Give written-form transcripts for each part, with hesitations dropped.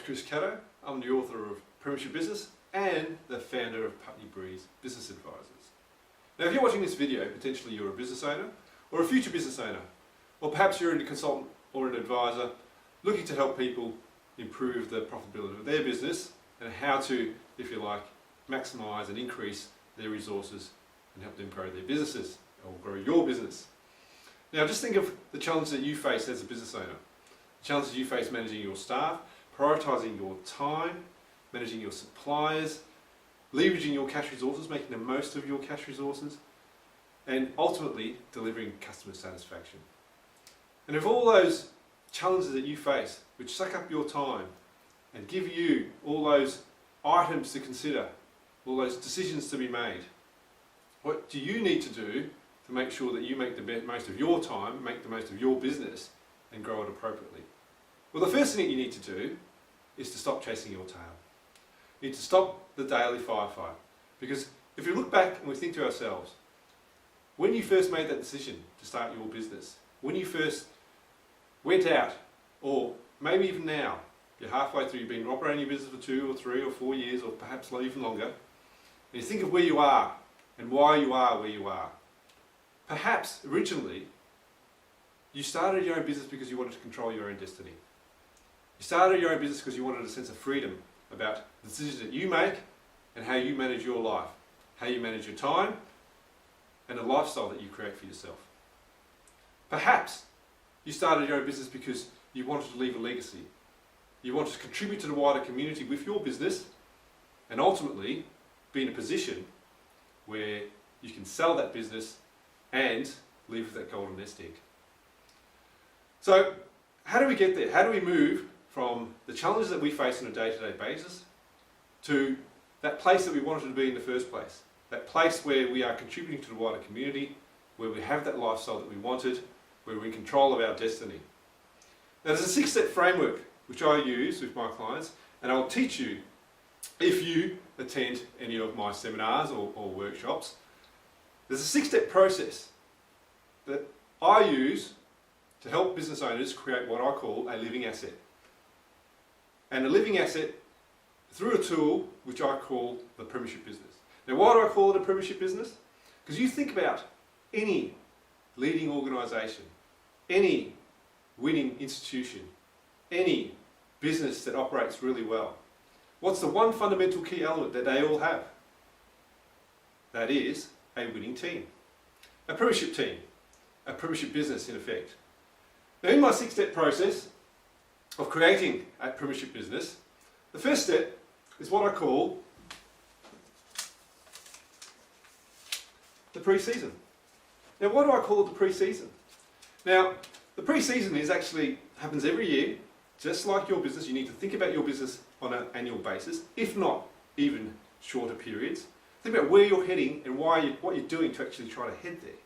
Chris Catto. I'm the author of Premiership Business and the founder of Putney Breeze Business Advisors. Now, if you're watching this video, potentially you're a business owner or a future business owner, or perhaps you're a consultant or an advisor looking to help people improve the profitability of their business and how to, if you like, maximise and increase their resources and help them grow their businesses or grow your business. Now, just think of the challenges that you face as a business owner. The challenges you face managing your staff, prioritising your time, managing your suppliers, leveraging your cash resources, making the most of your cash resources, and ultimately delivering customer satisfaction. And of all those challenges that you face, which suck up your time and give you all those items to consider, all those decisions to be made, what do you need to do to make sure that you make the most of your time, make the most of your business, and grow it appropriately? Well, the first thing that you need to do is to stop chasing your tail. You need to stop the daily firefight. Because if we look back and we think to ourselves, when you first made that decision to start your business, when you first went out, or maybe even now, you're halfway through, you've been operating your business for 2 or 3 or 4 years, or perhaps even longer, and you think of where you are and why you are where you are. Perhaps originally you started your own business because you wanted to control your own destiny. You started your own business because you wanted a sense of freedom about the decisions that you make and how you manage your life, how you manage your time, and the lifestyle that you create for yourself. Perhaps you started your own business because you wanted to leave a legacy. You wanted to contribute to the wider community with your business and ultimately be in a position where you can sell that business and leave with that golden nest egg. So, how do we get there? How do we move from the challenges that we face on a day-to-day basis to that place that we wanted to be in the first place? That place where we are contributing to the wider community, where we have that lifestyle that we wanted, where we're in control of our destiny. Now, there's a 6-step framework which I use with my clients, and I'll teach you if you attend any of my seminars or workshops. There's a 6-step process that I use to help business owners create what I call a living asset. And a living asset through a tool which I call the Premiership Business. Now, why do I call it a Premiership Business? Because you think about any leading organisation, any winning institution, any business that operates really well. What's the one fundamental key element that they all have? That is a winning team. A Premiership team. A Premiership business, in effect. Now, in my 6-step process of creating a Premiership business, the first step is what I call the pre-season. Now, why do I call it the pre-season? Now, the pre-season happens every year. Just like your business, you need to think about your business on an annual basis, if not even shorter periods. Think about where you're heading and what you're doing to actually try to head there.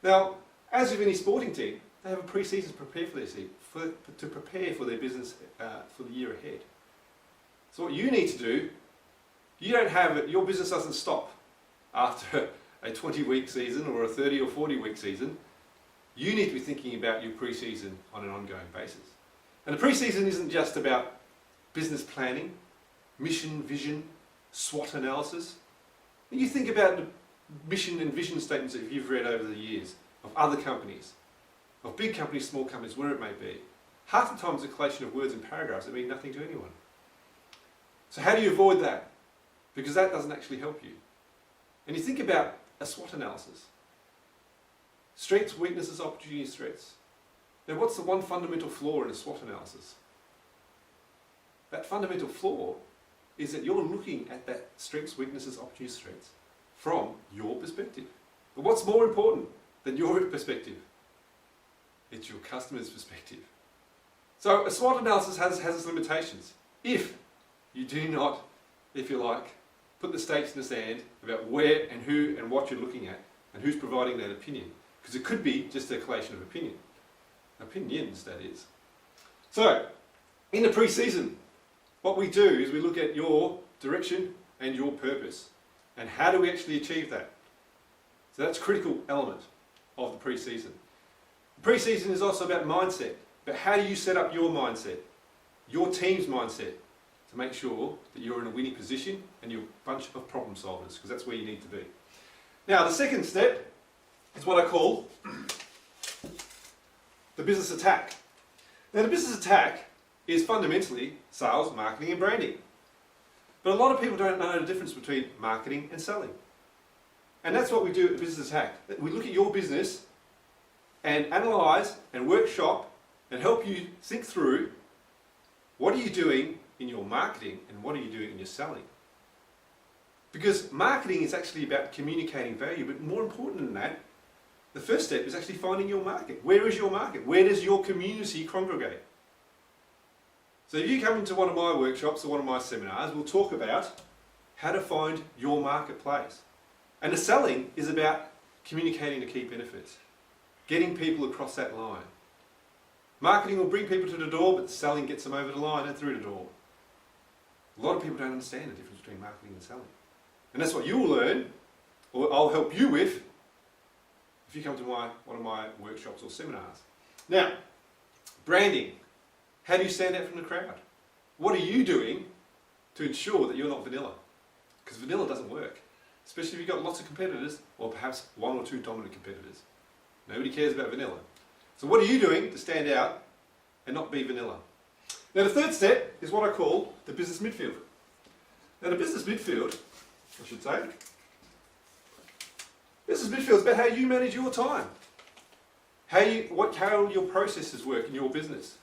Now, as with any sporting team, they have a pre-season to prepare for their business for the year ahead. So what you need to do, your business doesn't stop after a 20-week season or a 30 or 40-week season. You need to be thinking about your pre-season on an ongoing basis. And the pre-season isn't just about business planning, mission, vision, SWOT analysis. When you think about the mission and vision statements that you've read over the years of other companies, of big companies, small companies, where it may be, half the time it's a collection of words and paragraphs that mean nothing to anyone. So how do you avoid that? Because that doesn't actually help you. And you think about a SWOT analysis. Strengths, weaknesses, opportunities, threats. Now, what's the one fundamental flaw in a SWOT analysis? That fundamental flaw is that you're looking at that strengths, weaknesses, opportunities, threats from your perspective. But what's more important than your perspective? It's your customer's perspective. So a SWOT analysis has its limitations. If you do not, if you like, put the stakes in the sand about where and who and what you're looking at and who's providing that opinion. Because it could be just a collation of opinions, that is. So, in the pre-season, what we do is we look at your direction and your purpose. And how do we actually achieve that? So that's a critical element of the pre-season. The pre-season is also about mindset. But how do you set up your mindset? your team's mindset to make sure that you're in a winning position and you're a bunch of problem solvers, because that's where you need to be. Now, the second step is what I call the business attack. Now, the business attack is fundamentally sales, marketing and branding. But a lot of people don't know the difference between marketing and selling. And that's what we do at Business Attack. We look at your business and analyse and workshop and help you think through what are you doing in your marketing and what are you doing in your selling. Because marketing is actually about communicating value, but more important than that, the first step is actually finding your market. Where is your market? Where does your community congregate? So if you come into one of my workshops or one of my seminars, we'll talk about how to find your marketplace. And the selling is about communicating the key benefits, getting people across that line. Marketing will bring people to the door, but selling gets them over the line and through the door. A lot of people don't understand the difference between marketing and selling. And that's what you'll learn, or I'll help you with, if you come to one of my workshops or seminars. Now, branding. How do you stand out from the crowd? What are you doing to ensure that you're not vanilla? Because vanilla doesn't work, especially if you've got lots of competitors, or perhaps one or two dominant competitors. Nobody cares about vanilla. So what are you doing to stand out and not be vanilla? Now, the third step is what I call the business midfield. Now, the business midfield, I should say, business midfield is about how you manage your time, how your processes work in your business.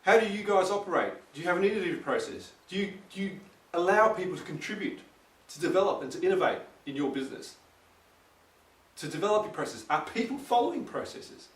How do you guys operate? Do you have an innovative process? Do you allow people to contribute, to develop and to innovate in your business? To develop your process? Are people following processes?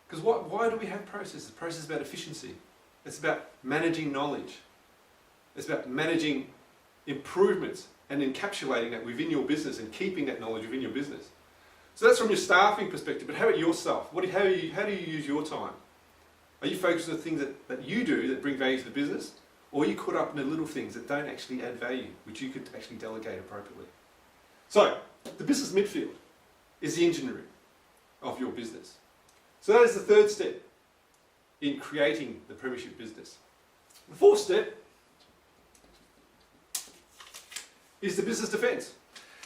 Because why do we have processes? Process is about efficiency. It's about managing knowledge. It's about managing improvements and encapsulating that within your business and keeping that knowledge within your business. So that's from your staffing perspective, but how about yourself? How do you use your time? Are you focused on the things that you do that bring value to the business? Or are you caught up in the little things that don't actually add value, which you could actually delegate appropriately? So, the business midfield is the engine room of your business. So that is the third step in creating the Premiership business. The fourth step is the business defence.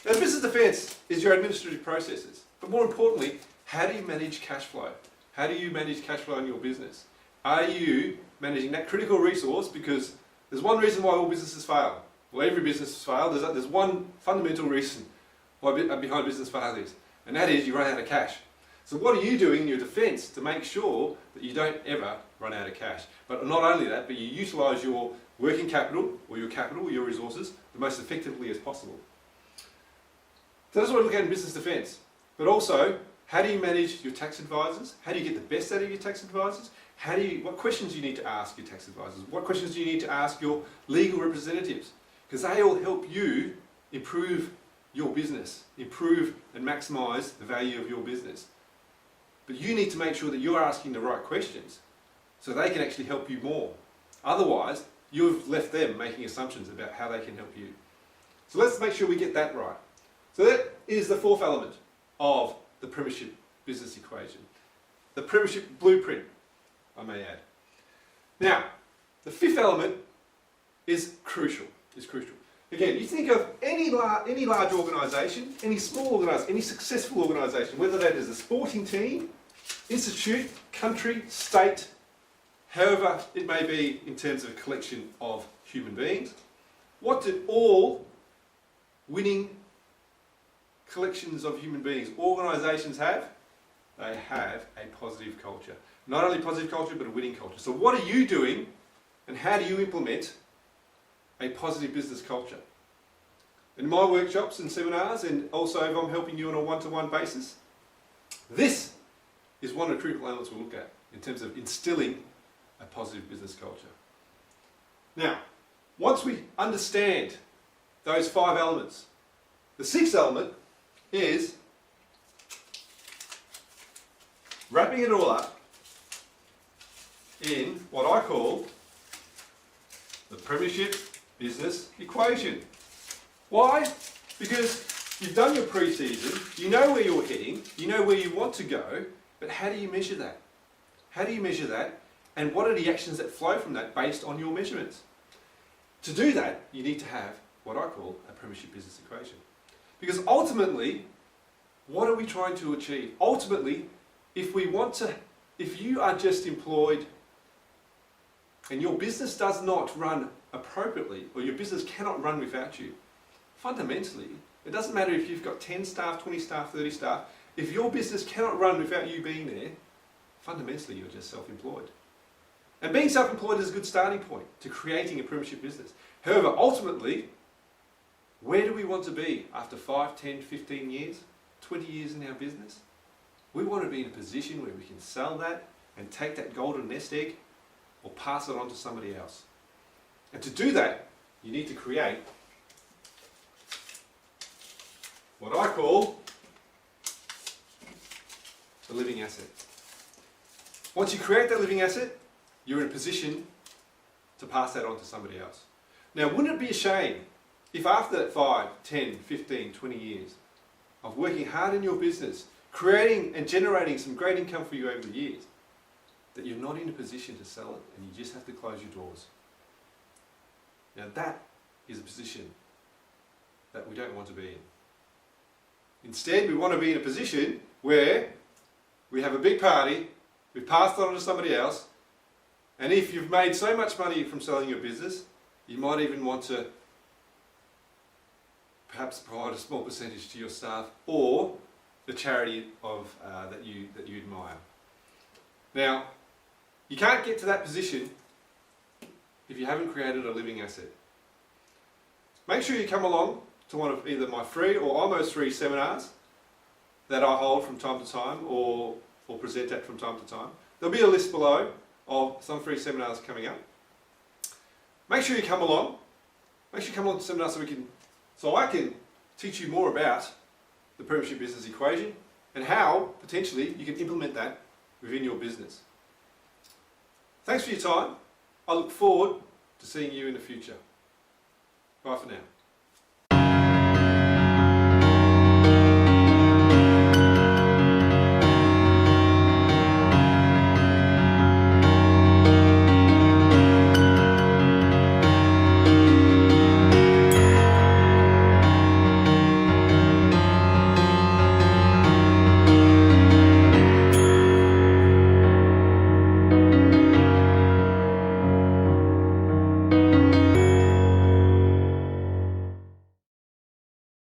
Now, the business defence is your administrative processes, but more importantly, how do you manage cash flow? How do you manage cash flow in your business? Are you managing that critical resource? Because there's one reason why all businesses fail. Well, every business fails. There's one fundamental reason why behind business failures, and that is you run out of cash. So what are you doing in your defence to make sure that you don't ever run out of cash? But not only that, but you utilise your working capital, or your resources, the most effectively as possible. So that's what we look at in business defence. But also, how do you manage your tax advisors? How do you get the best out of your tax advisors? What questions do you need to ask your tax advisors? What questions do you need to ask your legal representatives? Because they all help you improve your business, improve and maximise the value of your business. But you need to make sure that you're asking the right questions so they can actually help you more. Otherwise, you've left them making assumptions about how they can help you. So let's make sure we get that right. So that is the fourth element of the Premiership business equation. The Premiership blueprint, I may add. Now, the fifth element is crucial. Again, you think of any large organisation, any small organisation, any successful organisation, whether that is a sporting team, institute, country, state, however it may be in terms of a collection of human beings. What do all winning collections of human beings, organisations have? They have a positive culture. Not only positive culture, but a winning culture. So what are you doing and how do you implement a positive business culture? In my workshops and seminars, and also if I'm helping you on a one-to-one basis, this is one of the critical elements we'll look at in terms of instilling a positive business culture. Now, once we understand those 5 elements, the 6th element is wrapping it all up in what I call the Premiership business equation. Why? Because you've done your pre-season, you know where you're heading, you know where you want to go, but how do you measure that? How do you measure that? And what are the actions that flow from that based on your measurements? To do that, you need to have what I call a Premiership business equation. Because ultimately, what are we trying to achieve? Ultimately, if you are just employed and your business does not run appropriately, or your business cannot run without you, fundamentally, it doesn't matter if you've got 10 staff, 20 staff, 30 staff, if your business cannot run without you being there, fundamentally you're just self-employed. And being self-employed is a good starting point to creating a Premiership business. However, ultimately, where do we want to be after 5, 10, 15 years, 20 years in our business? We want to be in a position where we can sell that and take that golden nest egg or pass it on to somebody else. And to do that, you need to create what I call the living asset. Once you create that living asset, you're in a position to pass that on to somebody else. Now, wouldn't it be a shame if after that 5, 10, 15, 20 years of working hard in your business, creating and generating some great income for you over the years, that you're not in a position to sell it and you just have to close your doors? Now that is a position that we don't want to be in. Instead, we want to be in a position where we have a big party, we've passed it on to somebody else, and if you've made so much money from selling your business, you might even want to perhaps provide a small percentage to your staff or the charity that you admire. Now, you can't get to that position if you haven't created a living asset. Make sure you come along to one of either my free or almost free seminars that I hold from time to time or present at from time to time. There'll be a list below of some free seminars coming up. Make sure you come along. Make sure you come along to seminars so I can teach you more about the Premiership business equation and how potentially you can implement that within your business. Thanks for your time. I look forward to seeing you in the future. Bye for now.